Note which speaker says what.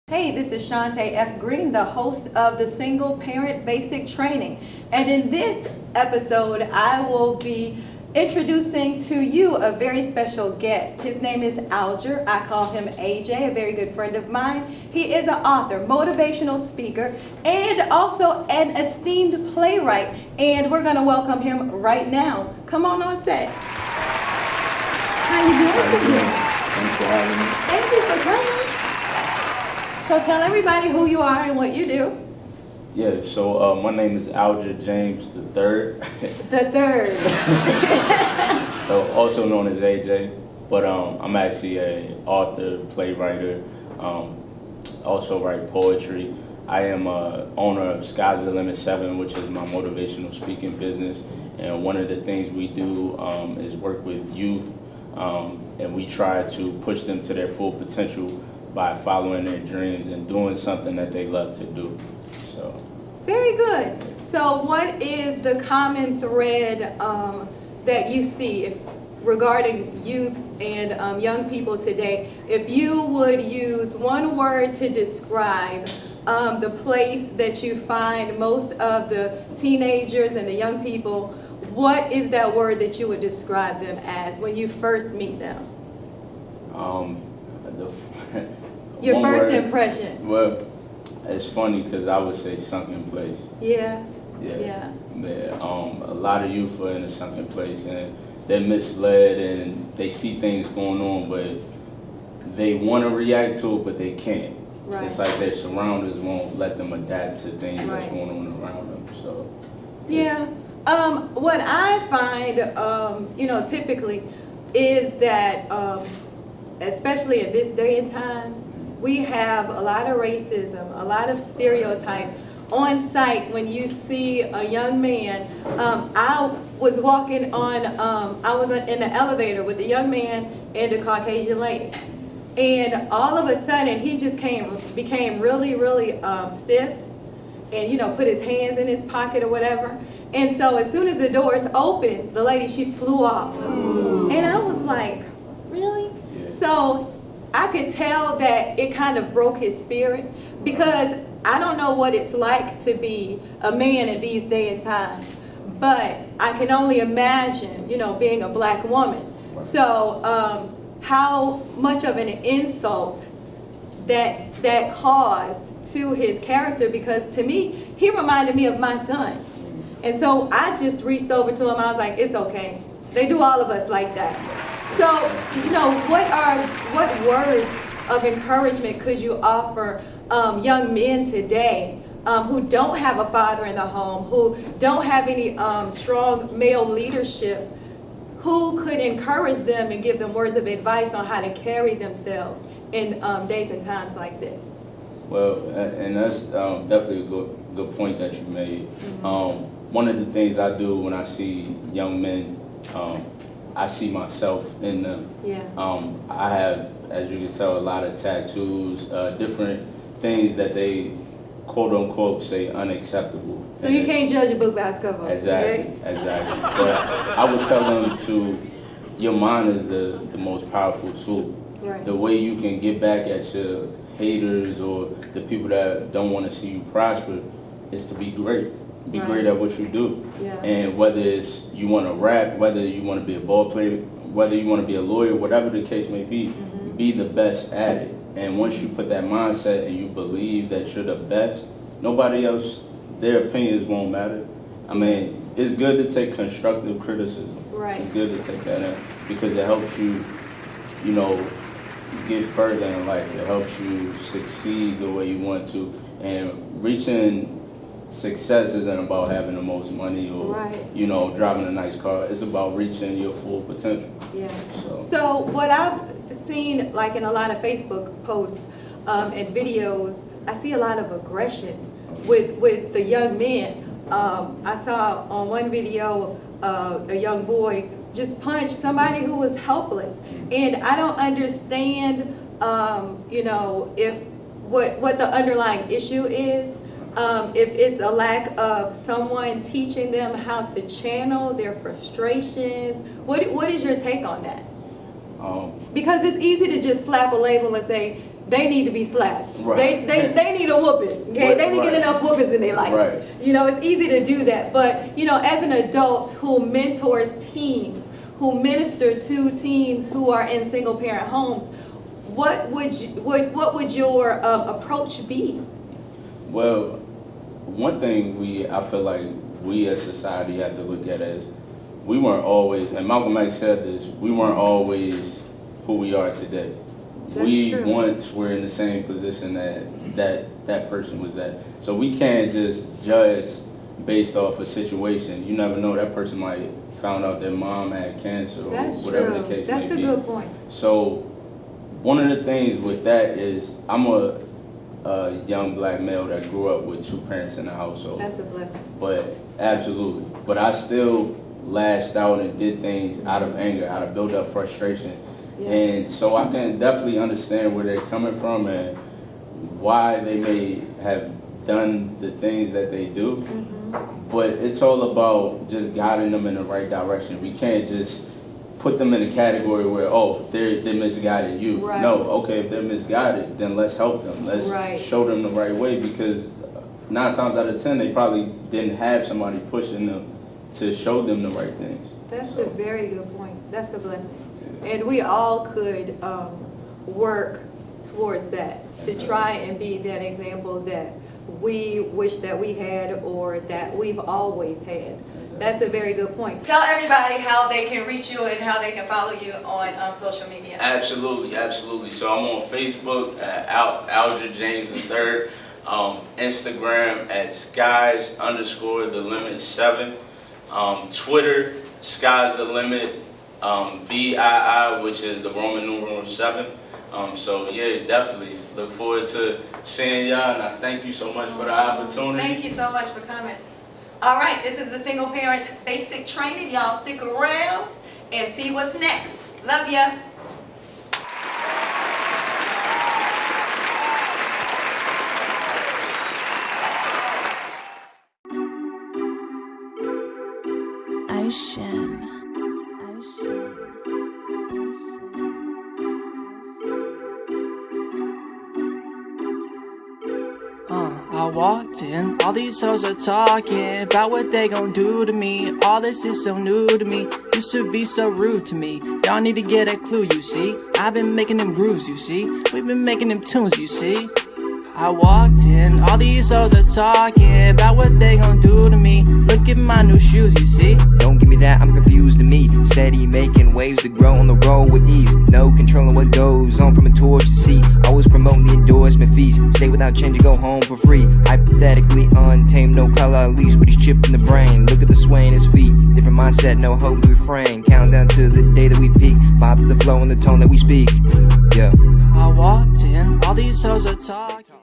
Speaker 1: Hey, this is Shante F. Green, the host of the Single Parent Basic Training. And in this episode, I will be introducing to you a very special guest. His name is Alger. I call him AJ, a very good friend of mine. He is an author, motivational speaker, and also an esteemed playwright. And we're going to welcome him right now. Come on set. How you doing?
Speaker 2: Thanks for having me.
Speaker 1: Thank you for coming. So tell everybody who you are and what you do.
Speaker 2: Yeah, so my name is Alger James the Third.
Speaker 1: The third.
Speaker 2: So also known as AJ, but I'm actually an author, playwright, also write poetry. I am owner of Sky's the Limit 7, which is my motivational speaking business. And one of the things we do is work with youth, and we try to push them to their full potential by following their dreams and doing something that they love to do. So
Speaker 1: very good. So what is the common thread that you see regarding youths and young people today? If you would use one word to describe the place that you find most of the teenagers and the young people, what is that word that you would describe them as when you first meet them? Your first impression.
Speaker 2: Well, it's funny because I would say sunken place.
Speaker 1: Yeah.
Speaker 2: A lot of youth are in a sunken place and they're misled and they see things going on, but they want to react to it, but they can't.
Speaker 1: Right.
Speaker 2: It's like their surroundings won't let them adapt to things
Speaker 1: Right.
Speaker 2: that's going on around them. So
Speaker 1: yeah. What I find, typically is that, especially in this day and time, we have a lot of racism, a lot of stereotypes on site when you see a young man. I was walking on, I was in the elevator with a young man and a Caucasian lady. And all of a sudden, he just became really, really stiff and, put his hands in his pocket or whatever. And so as soon as the doors opened, the lady, she flew off. Ooh. And I was like, really? Yeah. So I could tell that it kind of broke his spirit, because I don't know what it's like to be a man in these day and times, but I can only imagine, being a black woman. Right. So how much of an insult that caused to his character, because to me, he reminded me of my son. And so I just reached over to him. I was like, it's okay. They do all of us like that. So, what words of encouragement could you offer young men today who don't have a father in the home, who don't have any strong male leadership, who could encourage them and give them words of advice on how to carry themselves in days and times like this?
Speaker 2: Well, and that's definitely a good point that you made. Mm-hmm. One of the things I do when I see young men, I see myself in them.
Speaker 1: Yeah.
Speaker 2: I have, as you can tell, a lot of tattoos, different things that they quote unquote say unacceptable.
Speaker 1: So and you can't judge a book by its cover.
Speaker 2: Exactly, okay? Exactly. But I would tell them your mind is the most powerful tool.
Speaker 1: Right.
Speaker 2: The way you can get back at your haters or the people that don't want to see you prosper is to be great. Be great at what you do.
Speaker 1: Yeah.
Speaker 2: And whether it's you want to rap, whether you want to be a ball player, whether you want to be a lawyer, whatever the case may be, mm-hmm. be the best at it. And once you put that mindset and you believe that you're the best, nobody else, their opinions won't matter. I mean, it's good to take constructive criticism.
Speaker 1: Right.
Speaker 2: It's good to take that in because it helps you, get further in life. It helps you succeed the way you want to. And reaching success isn't about having the most money or,
Speaker 1: right.
Speaker 2: Driving a nice car. It's about reaching your full potential.
Speaker 1: Yeah. So what I've seen, like in a lot of Facebook posts and videos, I see a lot of aggression with the young men. I saw on one video a young boy just punch somebody who was helpless. And I don't understand, if what the underlying issue is. If it's a lack of someone teaching them how to channel their frustrations. What is your take on that? Because it's easy to just slap a label and say, they need to be slapped.
Speaker 2: Right.
Speaker 1: They need a whooping. Okay, they need to get enough whoopings in their life.
Speaker 2: Right.
Speaker 1: You know, it's easy to do that, but you know, as an adult who mentors teens, who minister to teens who are in single parent homes, what would your approach be?
Speaker 2: Well, one thing I feel like we as society have to look at is we weren't always, and Malcolm X said this, we weren't always who we are today. We
Speaker 1: true.
Speaker 2: once were in the same position that person was at. So we can't just judge based off a situation. You never know, that person might found out their mom had cancer or
Speaker 1: That's
Speaker 2: whatever
Speaker 1: true.
Speaker 2: the case
Speaker 1: That's
Speaker 2: may be.
Speaker 1: a good point.
Speaker 2: So one of the things with that is I'm a young black male that grew up with two parents in the household.
Speaker 1: That's a blessing.
Speaker 2: But absolutely. But I still lashed out and did things out of anger, out of built up frustration.
Speaker 1: Yeah.
Speaker 2: And so I can definitely understand where they're coming from and why they may have done the things that they do. But it's all about just guiding them in the right direction. We can't just put them in a category where, oh, they misguided you.
Speaker 1: Right.
Speaker 2: No, okay, if they're misguided, then let's help them. Let's show them the right way, because 9 times out of 10, they probably didn't have somebody pushing them to show them the right things.
Speaker 1: That's a very good point. That's a blessing. And we all could work towards that, to try and be that example that we wish that we had or that we've always had. That's a very good point. Tell everybody how they can reach you and how they can follow you on social media.
Speaker 2: Absolutely, absolutely. So I'm on Facebook at Alger James the Third, Instagram at skies_the_limit7, Twitter sky's the limit, VII, which is the Roman numeral 7. So yeah, definitely look forward to seeing y'all, and I thank you so much for the opportunity.
Speaker 1: Thank you so much for coming. All right, this is the single parent basic training. Y'all stick around and see what's next. Love ya.
Speaker 3: Ocean. I walked in, all these hoes are talking about what they gon' do to me. All this is so new to me, used to be so rude to me. Y'all need to get a clue, you see. I've been making them grooves, you see. We've been making them tunes, you see. I walked in, all these hoes are talking about what they gon' do to me. Look at my new shoes, you see.
Speaker 4: Don't give me that, I'm confused to me. Steady making waves to grow on the road with ease. No controlling what goes on from a torch to sea. Always promoting the endorsement fees. Stay without change and go home for free. Hypothetically untamed, no color leash, but he's chipped in the brain. Look at the sway in his feet. Different mindset, no hope to refrain. Count down to the day that we peak. Vibe to the flow and the tone that we speak. Yeah.
Speaker 3: I walked in, all these hoes are talking.